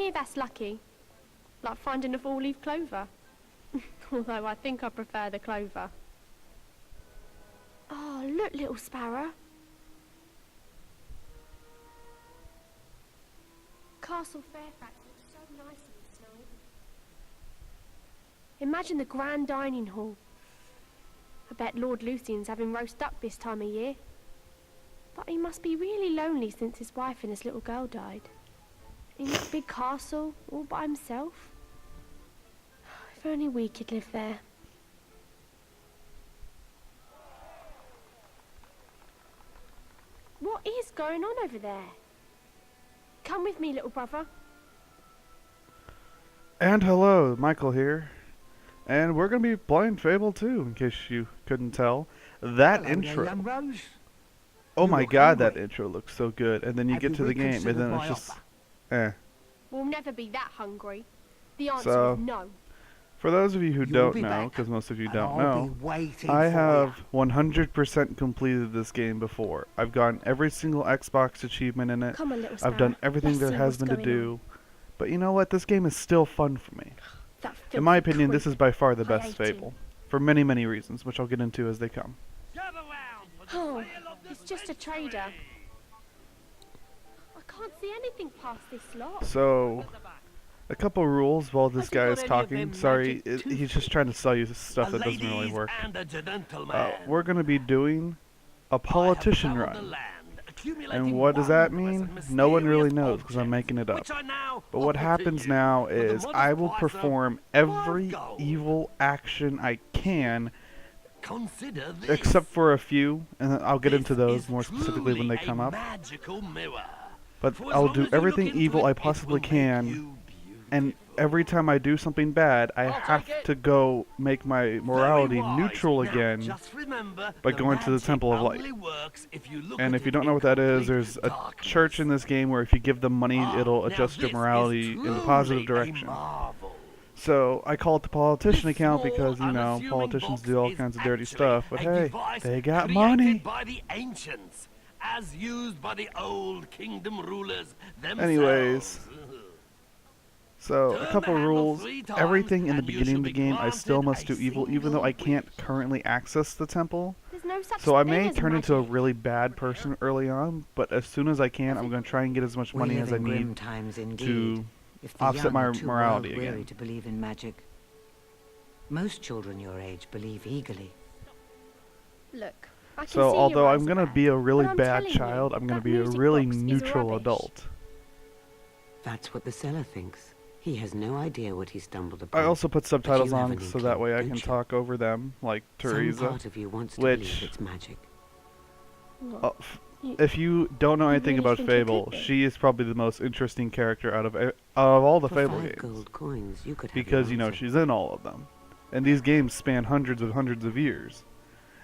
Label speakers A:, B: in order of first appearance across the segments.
A: hear that's lucky. Like finding a four-leaf clover. Although I think I prefer the clover. Oh, look, little sparrow. Castle Fairfax looks so nice in the snow. Imagine the grand dining hall. I bet Lord Lucian's having roast duck this time of year. But he must be really lonely since his wife and his little girl died. In that big castle, all by himself. If only we could live there. What is going on over there? Come with me, little brother.
B: And hello, Michael here. And we're going to be playing Fable 2, in case you couldn't tell. That
C: Hello there,
B: intro.
C: young Rose.
B: Oh
C: You
B: my
C: look
B: god,
C: hungry.
B: that intro looks so good. And then you
C: Have
B: get
C: you
B: to the game, and
C: reconsidered
B: then
C: my
B: it's just...
C: offer?
B: eh.
A: We'll never be that hungry. The answer
B: So,
A: is no.
B: For those of you who
C: You'll
B: don't
C: be
B: know,
C: back,
B: because most of you
C: and
B: don't
C: I'll
B: know,
C: be waiting
B: I
C: for
B: have
C: ya.
B: 100% completed this game before. I've gotten every single Xbox achievement in it.
A: Come on, little
B: I've
A: sparrow.
B: done everything
A: Let's
B: there
A: see
B: has
A: what's
B: been to
A: going
B: do. But you know what? This game is still fun for me.
A: That
B: In my
A: filthy
B: opinion,
A: creep.
B: this is by far the
A: I
B: best
A: hate
B: Fable.
A: him.
B: For many, many reasons, which I'll get into as they come.
A: Oh, it's just a trader. I can't see anything past this lot.
B: So, a couple rules while this
D: Has he
B: guy
D: got
B: is
D: any of
B: talking.
D: them
B: Sorry,
D: magic
B: he's just trying to sell you stuff that doesn't really work. We're going to be doing a politician run. And what does that mean? No one really knows because I'm making it up. But what happens now is I will perform every evil action I can, except for a few, and then I'll get into those more specifically when they come up. But I'll do everything evil I possibly can, and every time I do something bad, I have to go make my morality neutral again by going to the Temple of Light. And if you don't know what that is, there's a church in this game where if you give them money, it'll adjust your morality in the positive direction. So I call it the politician account because, you know, politicians do all kinds of dirty stuff. But hey, they got money.
D: As used by the old kingdom rulers themselves.
B: Anyways, so a couple rules. Everything in the beginning of the game, I still must do evil, even though I can't currently access the temple.
A: There's no such
B: So I
A: thing
B: may
A: as
B: turn into a
A: magic.
B: really bad person early on, but as soon as I can, I'm going to try and get as much money as I need
C: times
B: to
C: if the
B: offset
C: young
B: my
C: are too
B: morality
C: world-weary
B: again.
C: to believe in magic. Most children your age believe eagerly.
A: Look, I can
B: So
A: see
B: although
A: your
B: I'm
A: eyes
B: going
A: are
B: to be a really
A: but I'm
B: bad
A: telling you,
B: child, I'm going to
A: that
B: be a
A: music
B: really
A: box is
B: neutral
A: rubbish.
B: adult.
C: That's what the seller thinks. He has no idea what he stumbled upon.
B: I also put subtitles
C: you have
B: on
C: an
B: so that way I
C: inkling,
B: can
C: don't you?
B: talk over them, like
C: Some
B: Teresa.
C: part of you wants to
B: which-
C: believe it's magic.
A: What?
B: If you don't know anything
A: really
B: about
A: think it could
B: Fable,
A: be?
B: she is probably the most interesting character out of all the
C: For
B: Fable
C: 5
B: games,
C: gold coins, you could have
B: because you know she's in all of them, and these games span hundreds of years.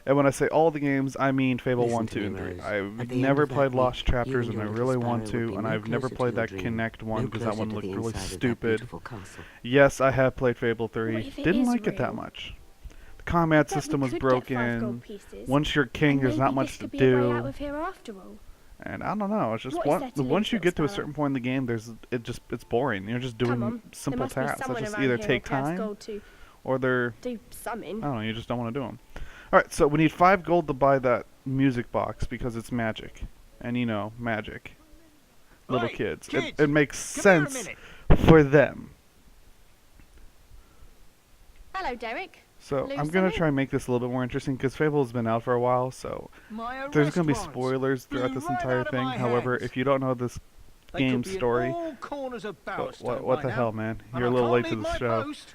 B: And when I say all the games, I mean Fable
C: Listen
B: 1,
C: to
B: 2,
C: me,
B: and 3.
C: Rose. At
B: I've
C: the end
B: never
C: of that
B: played
C: week,
B: Lost Chapters,
C: you
B: and I
C: and your
B: really
C: little
B: want
C: sparrow
B: to,
C: will be
B: and
C: no
B: I've never
C: closer to
B: played
C: your
B: that
C: dream,
B: Connect one
C: no
B: because that
C: closer
B: one
C: to
B: looked
C: the
B: really
C: inside of that
B: stupid.
C: beautiful castle.
B: Yes, I have played Fable 3.
A: What if it
B: Didn't
A: is
B: like it that
A: real?
B: much. The combat
A: Bet we
B: system was
A: could get 5 gold
B: broken.
A: pieces,
B: Once you're king,
A: and
B: there's not
A: maybe
B: much
A: this
B: to
A: could be a way out
B: do.
A: of here after all.
B: And I don't know, it's just
A: What is there to
B: once
A: lose,
B: you
A: little
B: get to a
A: sparrow?
B: certain point in the game, it's boring. You're just
A: Come
B: doing
A: on, there
B: simple
A: must be
B: tasks that
A: someone
B: just
A: around
B: either
A: here
B: take
A: who has
B: time
A: gold to
B: or they're
A: do something.
B: I don't know, you just don't want to do them. All right, so we need 5 gold to buy that music box because it's magic, and you know, magic. Little
D: Oi,
B: kids,
D: kids,
B: it makes
D: come here a
B: sense
D: minute.
B: for them.
A: Hello, Derek.
B: So
A: Lose
B: I'm gonna
A: something?
B: try and make this a little bit more interesting because Fable's been out for a while, so
D: My
B: there's gonna be
D: arrest warrants
B: spoilers
D: flew
B: throughout this
D: right
B: entire
D: out of
B: thing.
D: my
B: However,
D: hands.
B: if you don't know this
D: They
B: game
D: could be in
B: story,
D: all corners of
B: what
D: by
B: the
D: now,
B: hell, man?
D: and
B: You're a
D: I
B: little
D: can't
B: late to
D: leave
B: the
D: my
B: show.
D: post.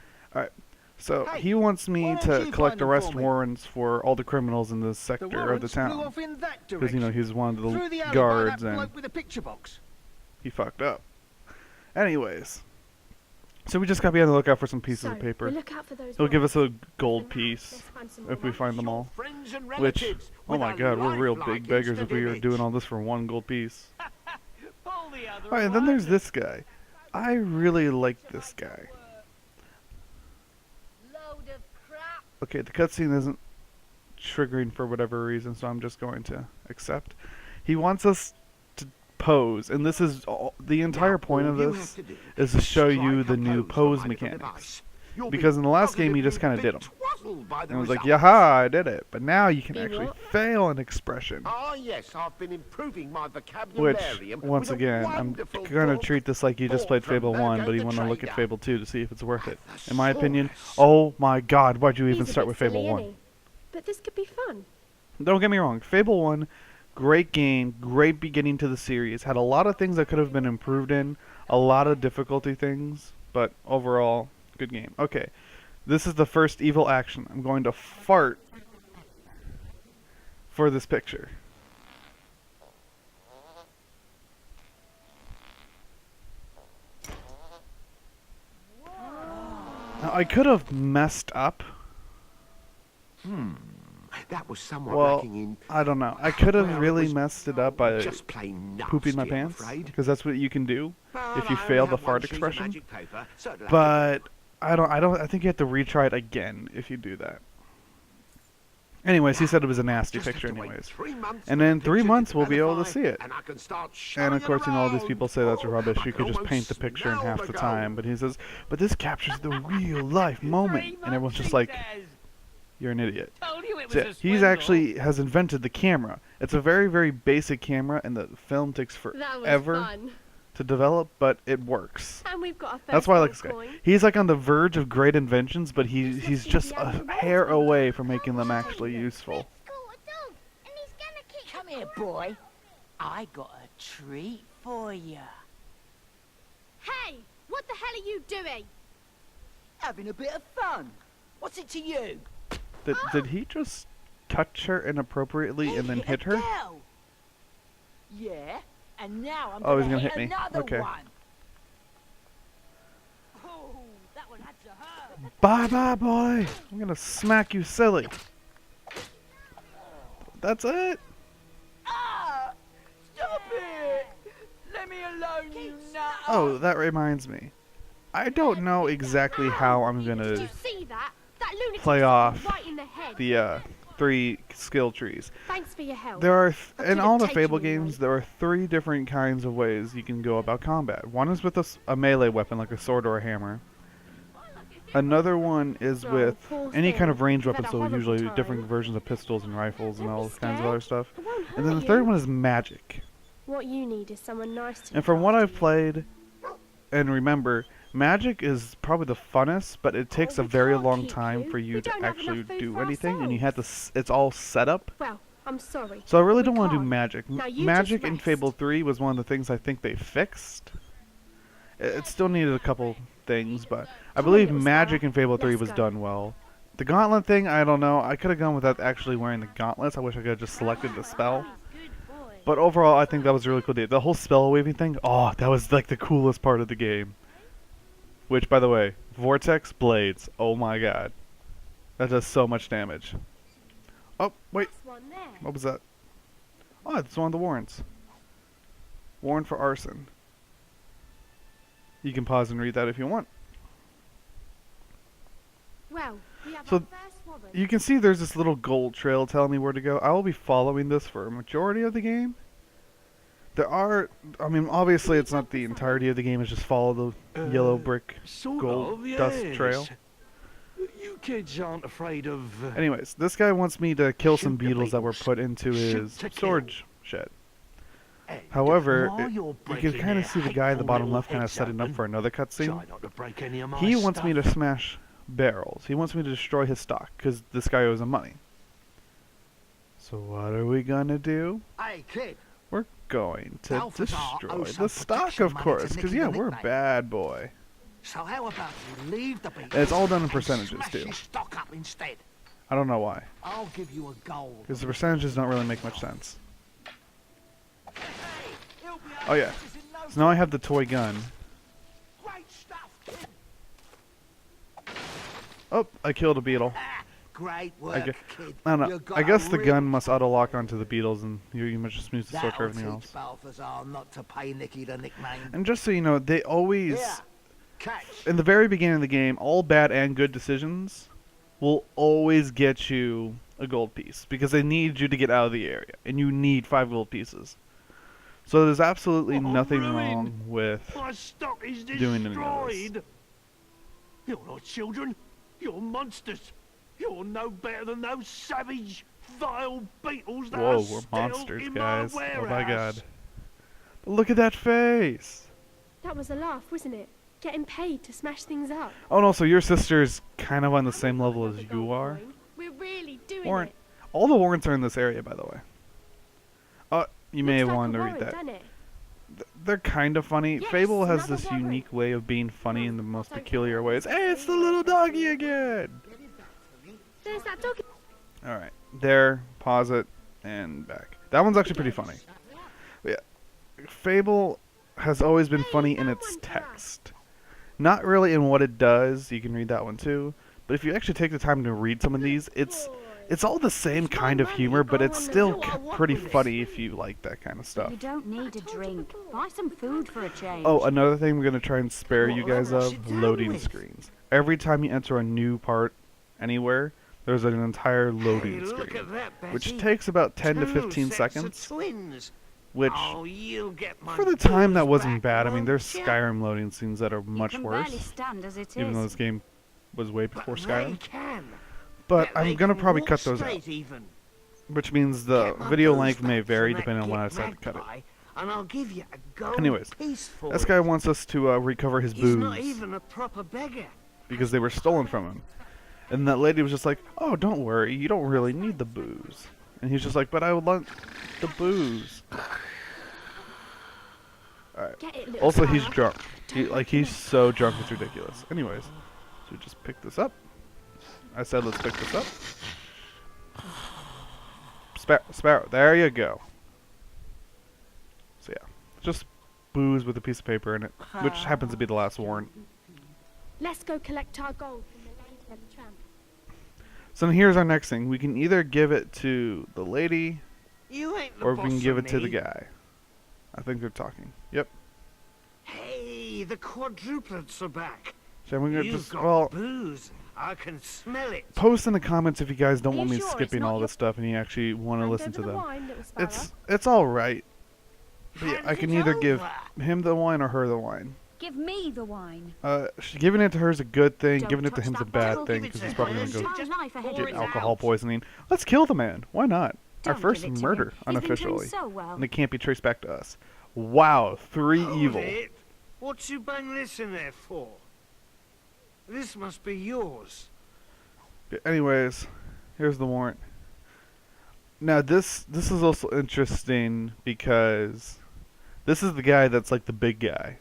B: So
D: Hey,
B: he wants
D: why
B: me
D: don't
B: to
D: you
B: collect
D: find them
B: arrest
D: for me?
B: warrants for all the criminals in this
D: The
B: sector of the
D: warrants flew
B: town.
D: off in that
B: Because, you know,
D: direction.
B: he's one of
D: Through
B: the
D: the alley by
B: guards
D: that
B: and
D: bloke with the picture box.
B: he fucked up. Anyways. So we just gotta be on the lookout for some pieces
A: So,
B: of paper.
A: we look out for those
B: He'll give us a
A: warrants.
B: gold
A: Now,
B: piece
A: let's find some more
B: if we
A: money.
B: find them all.
D: Friends and
B: Which,
D: relatives
B: oh
D: with
B: my
D: a
B: god, we're real
D: lifelike
B: big beggars if
D: instant
B: we are
D: image.
B: doing all this for 1 gold piece.
D: Pull the other
B: Alright, and then there's
D: one.
B: this guy. I really like this guy.
D: Load of crap.
B: Okay, the cutscene isn't triggering for whatever reason, so I'm just going to accept. He wants us to pose, and this is the entire point of this is to show you the new pose mechanics. Because in the last game you just kind of did them, and it was like, yaha, I did it. But now you can actually fail an expression.
E: Ah, yes, I've been improving my vocabulary.
B: Which, once again, I'm gonna treat this like you just played Fable 1, but you want to look at Fable 2 to see if it's worth it. In my opinion, oh my God, why'd you even start with Fable 1?
A: But this could be fun.
B: Don't get me wrong, Fable 1, great game, great beginning to the series. Had a lot of things that could have been improved in, a lot of difficulty things, but overall, good game. Okay, this is the first evil action. I'm going to fart for this picture. Now, I could have messed up.
E: That was somewhat
B: Well,
E: lacking in.
B: I don't know. I could have
E: Well, it
B: really
E: was
B: messed it up by
E: just plain
B: pooping my
E: nasty, I'm
B: pants,
E: afraid.
B: because that's what you can do
E: Well,
B: if you
E: I only
B: fail the
E: have one
B: fart
E: sheet of
B: expression.
E: magic paper, so it'll have to
B: But I think you have to retry it again if you do that. Anyways, he said it was a nasty
E: just have
B: picture
E: to wait
B: anyways.
E: 3 months
B: And
E: for the
B: then 3
E: picture
B: months
E: to
B: we'll be able to
E: develop,
B: see it.
E: and I can start
B: And
E: showing
B: of
E: it
B: course, you know, all these
E: around.
B: people say that's
E: Oh,
B: rubbish.
E: I
B: You
E: can
B: could just paint the
E: almost
B: picture in
E: smell
B: half
E: the
B: the
E: gold.
B: time. But he says, but this captures the real life moment. And everyone's just like, you're an idiot. So yeah, he's actually has invented the camera. It's a very, very basic camera, and the film takes
A: That was
B: forever
A: fun.
B: to develop, but it works.
A: And we've got a first
B: That's why I like this guy.
A: coin.
B: He's like on the verge of great inventions, but he's just a hair away from making them actually useful.
F: Come here, boy. I got a treat for you.
A: Hey, what the hell are you doing?
F: Having a bit of fun. What's it to you?
B: Did he just touch her inappropriately and then hit her?
F: Girl. Yeah, and now I'm
B: Oh, he's
F: gonna
B: gonna hit me.
F: another
B: Okay.
F: one. Oh, that one had to hurt.
B: Bye bye, boy. I'm gonna smack you silly. That's it.
F: Ah! Stop it! Let me alone, you nut!
B: Oh, that reminds me. I don't know exactly how I'm
A: Did
B: gonna
A: you see that? That lunatic
B: play
A: hit me
B: off
A: right in the head.
B: the 3 skill trees.
A: Thanks for your help.
B: There are,
A: I
B: in
A: could
B: all
A: have
B: the
A: taken
B: Fable
A: you,
B: games,
A: mate.
B: there are 3 different kinds of ways you can go about combat. One is with a melee weapon, like a sword or a hammer. Another one is
A: Oh,
B: with
A: poor
B: any kind of
A: thing.
B: ranged
A: You've had
B: weapon,
A: a
B: so
A: horrible
B: usually
A: time.
B: different versions of pistols and rifles and
A: Don't
B: all
A: be
B: kinds of
A: scared.
B: other stuff.
A: It won't
B: And then the
A: hurt
B: third
A: you.
B: one is magic.
A: What you need is someone nice to
B: And
A: look
B: from what
A: after
B: I've
A: you.
B: played and remember, magic is probably the funnest, but it takes a
A: we
B: very
A: can't
B: long
A: keep
B: time
A: you.
B: for you
A: We
B: to
A: don't have
B: actually
A: enough food
B: do
A: for
B: anything, and you have to. It's all set up.
A: Well, I'm sorry.
B: So I really
A: We
B: don't want to do
A: can't.
B: magic.
A: Now you
B: Magic
A: just
B: in
A: rest.
B: Fable 3 was one of the things I think they fixed. It still needed a couple things, but I
A: Come on,
B: believe
A: little
B: magic
A: star.
B: in Fable 3
A: Let's
B: was
A: go.
B: done well. The gauntlet thing, I don't know. I could have gone without actually wearing the gauntlets. I wish I could have just selected the spell. But overall, I think that was a really cool deal. The whole spell waving thing, oh, that was like the coolest part of the game. Which, by the way, Vortex Blades, oh my god. That does so much damage. Oh, wait,
A: That's one there.
B: what was that? Oh, it's one of the warrants. Warrant for arson. You can pause and read that if you want.
A: Well, we have
B: So,
A: our first warrant.
B: You can see there's this little gold trail telling me where to go. I will be following this for a majority of the game. There are, I mean, obviously it's not the entirety of the game, it's just follow the yellow brick
D: Sort
B: gold
D: of,
B: dust
D: yes.
B: trail.
D: You kids aren't afraid of...
B: Anyways, this guy wants me to kill some
D: Shoot the
B: beetles that were
D: beetles.
B: put into
D: Shoot
B: his
D: to kill.
B: storage shed.
D: And
B: However,
D: while you're
B: you can
D: breaking
B: kind of
D: their
B: see the guy in the
D: hateful
B: bottom
D: little
B: left kind of
D: heads
B: setting up
D: open,
B: for another cutscene.
D: try not to break any of my
B: He wants me to
D: stuff.
B: smash barrels. He wants me to destroy his stock, because this guy owes him money. So what are we gonna do?
E: Hey, kid.
B: We're going to
E: Balthazar
B: destroy
E: owes
B: the
E: some
B: stock,
E: protection
B: of
E: money
B: course,
E: to
B: because
E: Nicky
B: yeah,
E: the
B: we're a
E: Nickname.
B: bad boy.
E: So how about you leave the beat?
B: it's all done in
E: and
B: percentages,
E: smash
B: too.
E: your stock up instead.
B: I don't know why,
E: I'll give you a gold.
B: because the percentages don't really make much sense.
E: He'll be
B: Oh yeah,
E: this in no
B: so now I have the toy gun.
E: great stuff, kid.
B: Oh, I killed a beetle.
E: Ah, great
B: I,
E: work,
B: gue-
E: kid.
B: I don't know.
E: You got
B: I guess
E: a
B: the
E: real
B: gun must auto-lock onto the beetles, and you must just use the sword for
E: That'll
B: everything
E: teach
B: else.
E: Balthazar not to pay Nicky the nickname.
B: And just so you know, they always,
E: Yeah, catch.
B: in the very beginning of the game, all bad and good decisions will always get you a gold piece, because they need you to get out of the area, and you need 5 gold pieces. So there's absolutely
D: I'm
B: nothing
D: ruined.
B: wrong with
D: My stock is
B: doing any of this.
D: destroyed. You're not children. You're monsters. You're no better than those savage, vile beetles that
B: Whoa,
D: are
B: we're
D: still
B: monsters,
D: in
B: guys.
D: my
B: Oh
D: warehouse.
B: my god. Look at that face!
A: That was a laugh, wasn't it? Getting paid to smash things up.
B: Oh no, so your sister's kind of on the same level as you are?
A: We're really doing
B: Warren.
A: it.
B: All the warrants are in this area, by the way. You may have
A: Looks like
B: wanted
A: a
B: to read
A: warrant,
B: that.
A: doesn't it?
B: They're kind of funny.
A: Yes,
B: Fable has
A: another
B: this
A: warrant.
B: unique way of being funny in the most
A: Don't
B: peculiar
A: worry,
B: ways. Hey, it's the little doggy again!
A: There's that dog.
B: Alright, there, pause it, and back. That one's actually pretty funny. But yeah, Fable has always been funny in its text. Not really in what it does, you can read that one too. But if you actually take the time to read some of these, it's all the same kind of humor, but it's still pretty funny if you like that kind of stuff.
G: You don't need a drink. Buy some food for a change.
B: Oh, another thing we're going to try and spare you guys
C: What's
B: of,
C: it done
B: loading
C: with?
B: screens. Every time you enter a new part anywhere, there's an entire
D: Hey,
B: loading
D: look
B: screen,
D: at that,
B: which
D: Betty.
B: takes about 10 to
D: 2
B: 15
D: sets of
B: seconds,
D: twins.
B: which
D: Oh, you'll get my
B: for the time that
D: booze
B: wasn't
D: back,
B: bad. I mean, there's
D: won't ya?
B: Skyrim loading scenes that are much
G: you can
B: worse,
G: barely stand as it
B: even though
G: is.
B: this game was way
D: But
B: before
D: they
B: Skyrim.
D: can.
B: But
D: They
B: I'm going to
D: can
B: probably
D: walk
B: cut those out,
D: straight even.
B: which means the
D: Get my
B: video
D: booze
B: length may
D: back
B: vary
D: from that
B: depending on when I
D: git
B: decide to cut it.
D: magpie, And I'll give you a gold
B: Anyways,
D: piece for
B: This
D: it.
B: guy wants us to recover his
D: He's not
B: booze
D: even a proper beggar.
B: because they were stolen from him. And that lady was just like, "Oh, don't worry, you don't really need the booze." And he's just like, "But I would want the booze." Alright.
A: Get it, little
B: Also, he's
A: fella.
B: drunk. He's so drunk, it's ridiculous. Anyways, so we just pick this up. I said, let's pick this up. Sparrow, there you go. So yeah, just booze with a piece of paper in it, which happens to be the last warrant.
A: Let's go collect our gold from the lady and the tramp.
B: So here's our next thing. We can either give it to the lady,
D: You ain't the
B: or we
D: boss
B: can give
D: of
B: it to the
D: me.
B: guy. I think they're talking. Yep.
D: Hey, the quadruplets are back.
B: So we're gonna
D: You've
B: just,
D: got
B: well,
D: booze. I can smell it.
B: post in the comments if you guys don't
A: Are
B: want
A: you
B: me
A: sure it's
B: skipping
A: not
B: all
A: your-
B: this stuff and you actually want to
A: Hand
B: listen
A: over
B: to
A: the
B: them.
A: wine, little fella.
B: It's all right. But yeah, I
D: Hand
B: can
D: it
B: either give
D: over.
B: him the wine or her the wine.
G: Give me the wine.
B: Giving it to her is a good thing.
G: Don't
B: Giving it to
G: touch
B: him's a
G: that
B: bad
G: bottle.
B: thing
D: Give it
B: because
D: to
B: he's probably
D: her.
B: gonna go
G: Try
D: Just
G: a knife ahead
D: pour
G: of
B: get
D: it
G: you.
B: alcohol
D: out.
B: poisoning. Let's kill the man. Why not? Our
G: Don't
B: first
G: give it to
B: murder
G: him. He's been doing
B: unofficially,
G: so well.
B: and it can't be traced back to us. Wow, 3
D: Hold
B: evil.
D: it. What you bang this in there for? This must be yours.
B: Anyways, here's the warrant. Now this is also interesting because this is the guy that's like the big guy.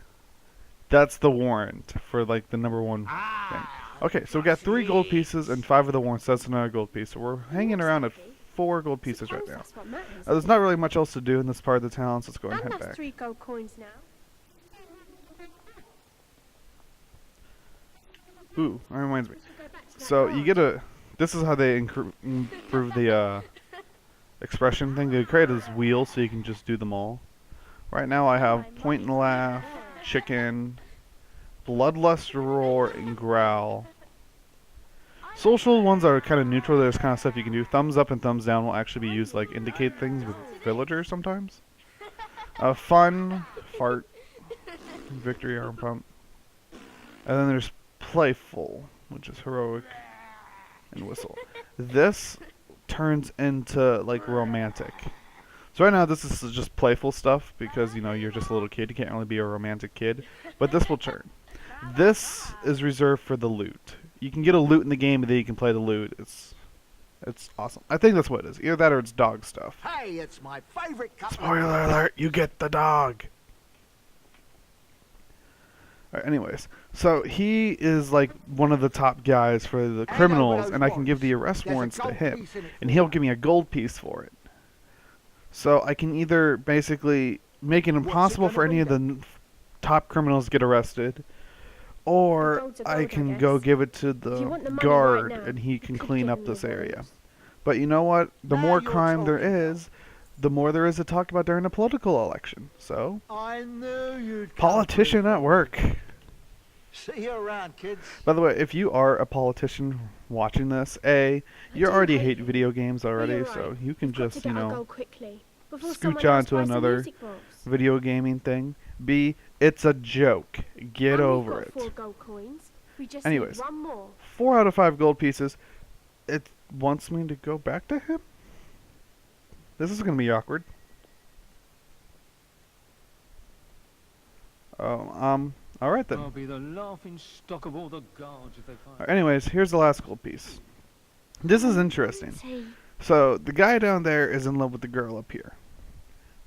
B: That's the warrant for like the #1 thing.
D: Ah.
B: Okay, so we got 3 gold
D: yes.
B: pieces and 5 of the warrants. That's another gold piece. So we're hanging around at 4 gold pieces right
A: Suppose
B: now.
A: that's what matters.
B: There's not really much else to do in this part of the town, so let's go and
A: And
B: head
A: that's
B: back.
A: 3 gold coins now.
B: Ooh, that reminds me.
A: We should go back to that
B: So
A: bar.
B: you get a. This is how they improve the expression thing. They created this wheel so you can just do them all. Right now I have point and laugh, chicken, bloodlust, roar, and growl. Social ones are kind of neutral. There's kind of stuff you can do. Thumbs up and thumbs down will actually be used to like indicate things with villagers sometimes. Fun, fart, victory, arm pump. And then there's playful, which is heroic, and whistle. This turns into like romantic. So right now this is just playful stuff because you know you're just a little kid. You can't really be a romantic kid. But this will turn. This is reserved for the loot. You can get a loot in the game and then you can play the loot. It's awesome. I think that's what it is. Either that or it's dog stuff.
E: Hey, it's my favorite cup.
B: Spoiler alert, you get the dog. Alright, anyways, so he is like one of the top guys for the criminals, and I can give the arrest warrants to him, and he'll give me a gold piece for it. So I can either basically make it impossible for any of the top criminals to get arrested, or
A: gold's a
B: I
A: gold, I
B: can go
A: guess.
B: give it to
A: If
B: the
A: you want the money
B: guard,
A: right now,
B: and he
A: you
B: can
A: could
B: clean
A: give
B: up
A: him
B: this
A: the
B: area.
A: gold.
B: But you know what? The
E: Now
B: more
E: you're
B: crime there
E: talking.
B: is, the more there is to talk about during a political election. So,
E: I knew you'd come
B: politician
E: through.
B: at work.
E: See you around, kids.
B: By the way, if you are a politician watching this, you
A: do
B: already
A: hate
B: hate video games already,
A: you're
B: so
A: right.
B: you can
A: We've got
B: just,
A: to
B: you
A: get our
B: know,
A: gold quickly. before
B: scooch
A: someone
B: on
A: else
B: to
A: buys the
B: another
A: music box.
B: video gaming thing. B, it's a joke. Get over it.
A: We've got 4 gold coins. We just
B: Anyways,
A: need 1 more.
B: 4 out of 5 gold pieces. It wants me to go back to him? This is going to be awkward. Alright then.
H: I'll be the laughing stock of all the guards if they find.
B: Anyways, here's the last gold piece. This is interesting. So, the guy down there is in love with the girl up here.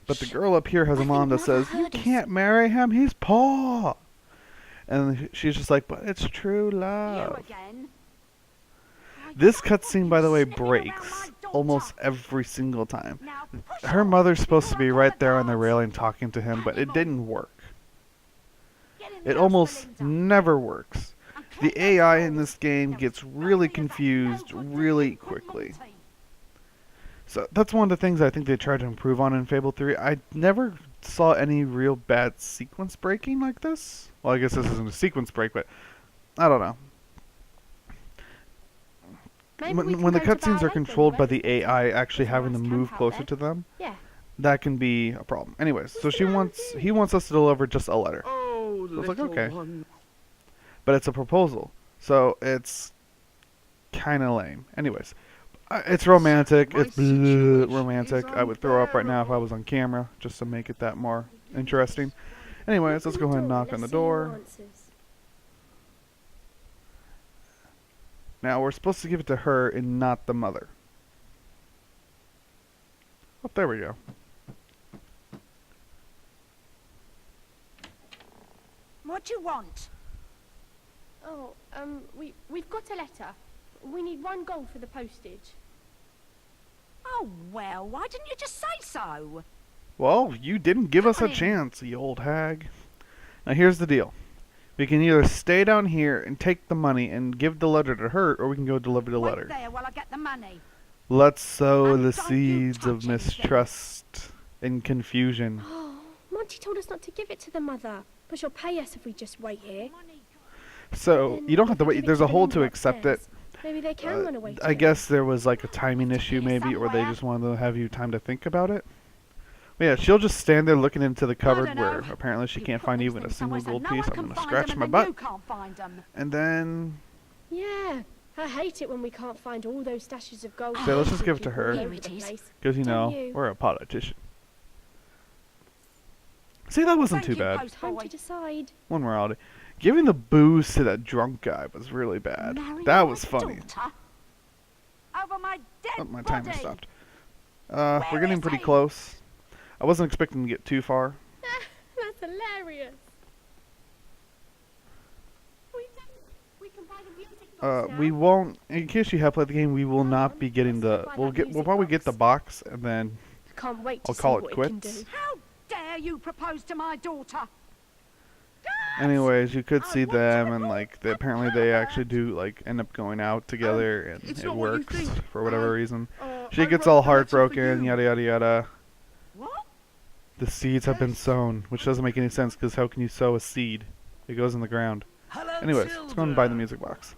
B: But the girl up here has a mom that says, you can't marry him, he's poor. And she's just like, but it's true love.
G: again.
B: This cutscene, by the way, breaks almost every single time. Her mother's supposed to be right there on the railing talking to him, but it didn't work. It almost never works. The AI in this game gets really confused really quickly. So that's one of the things I think they tried to improve on in Fable 3. I never saw any real bad sequence breaking like this. Well, I guess this isn't a sequence break, but I don't know. When the cutscenes are controlled by the AI actually having to move closer to them, that can be a problem. Anyways, so he wants us to deliver just a letter. So it's like, okay. But it's a proposal, so it's kind of lame. Anyways, it's romantic. It's romantic. I would throw up right now if I was on camera, just to make it that more interesting. Anyways, let's go ahead and knock on the door. Now, we're supposed to give it to her and not the mother. Oh, there we go.
G: What do you want?
A: Oh, we've got a letter. We need 1 gold for the postage.
G: Oh, well, why didn't you just say so?
B: Well, you didn't give us a chance, you old hag. Now, here's the deal. We can either stay down here and take the money and give the letter to her, or we can go deliver the letter.
G: Wait there while I get the money.
B: Let's sow the seeds of mistrust and confusion.
A: Oh, Monty told us not to give it to the mother, but she'll pay us if we just wait here.
B: So, you don't have to wait. There's a hold to accept it.
A: Maybe they can run away.
B: I guess there was like a timing issue maybe, or they just wanted to have you time to think about it. But yeah, she'll just stand there looking into the cupboard where apparently she can't find even a single gold piece. I'm going to scratch my butt. And then...
A: Yeah, I hate it when we can't find all those stashes of gold.
B: So let's just give it to her.
A: Here it is.
B: Because, you know, we're a politician. See, that wasn't too bad.
A: Time to decide.
B: One morality. Giving the booze to that drunk guy was really bad. That was funny.
G: Over my dead
B: oh, my timer stopped. We're getting pretty close. I wasn't expecting to get too far.
A: That's hilarious. We can buy the music box now.
B: We won't. In case you have played the game, we will not be getting the. We'll probably get the box, and then
A: Can't wait to
B: I'll call
A: see
B: it
A: what it can
B: quits.
A: do.
G: How dare you propose to my daughter?
B: Anyways, you could see them, and like apparently they actually do like end up going out together, and it works for whatever reason. She gets all heartbroken, yada yada yada.
G: What?
B: The seeds have been sown, which doesn't make any sense because how can you sow a seed? It goes in the ground. Anyways, let's go and buy the music box.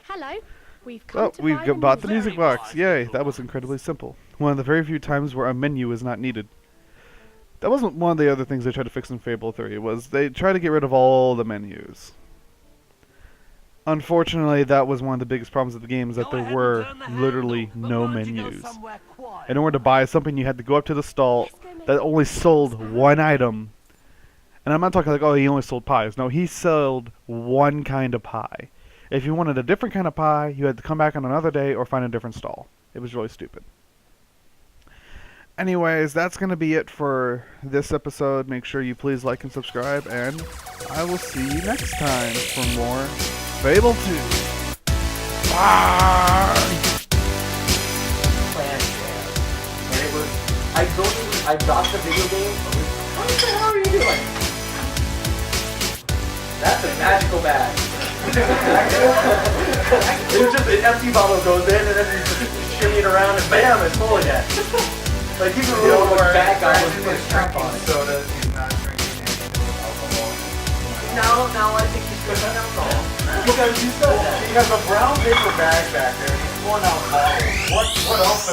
A: Hello. We've come to
B: we've
A: buy
B: bought the music box. Yay, that was incredibly simple. One of the very few times where a menu is not needed. That wasn't one of the other things they tried to fix in Fable 3, was they tried to get rid of all the menus. Unfortunately, that was one of the biggest problems of the game, is that there were literally no menus. In order to buy something, you had to go up to the stall that only sold one item. And I'm not talking like, oh, he only sold pies. No, he sold one kind of pie. If you wanted a different kind of pie, you had to come back on another day or find a different stall. It was really stupid. Anyways, that's going to be it for this episode. Make sure you please like and subscribe, and I will see you next time for more Fable 2. Bye!
I: And it was, I got the video game, what the hell are you doing? That's a magical bag. It was just an empty bottle goes in, and then you just shimmy it around, and bam, it's full again. Like even the old bag guy was putting strap on it.
J: Sodas, he's not drinking anything with alcohol.
I: Now I think he's drinking alcohol. Because you said that. He has a brown paper bag back there, he's pulling out bottles. What else?